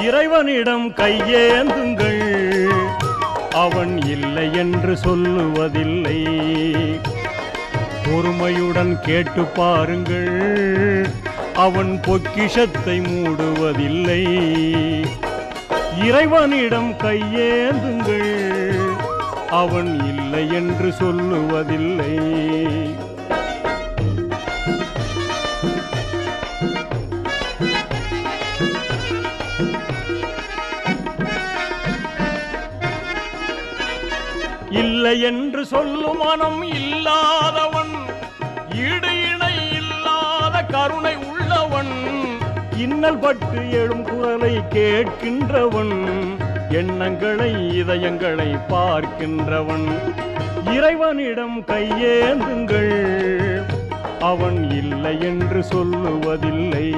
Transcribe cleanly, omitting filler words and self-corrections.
இறைவனிடம் கையேந்துங்கள், அவன் இல்லை என்று சொல்லுவதில்லை. பொறுமையுடன் கேட்டு பாருங்கள், அவன் பொக்கிஷத்தை மூடுவதில்லை. இறைவனிடம் கையேந்துங்கள், அவன் இல்லை என்று சொல்லுவதில்லை. இல்லை என்று சொல்லும் மனம் இல்லாதவன், ஈடு இணை இல்லாத கருணை உள்ளவன், இன்னல் பட்டு எழும் குரலை கேட்கின்றவன், எண்ணங்களை இதயங்களை பார்க்கின்றவன். இறைவனிடம் கையேந்துங்கள், அவன் இல்லை என்று சொல்லுவதில்லை.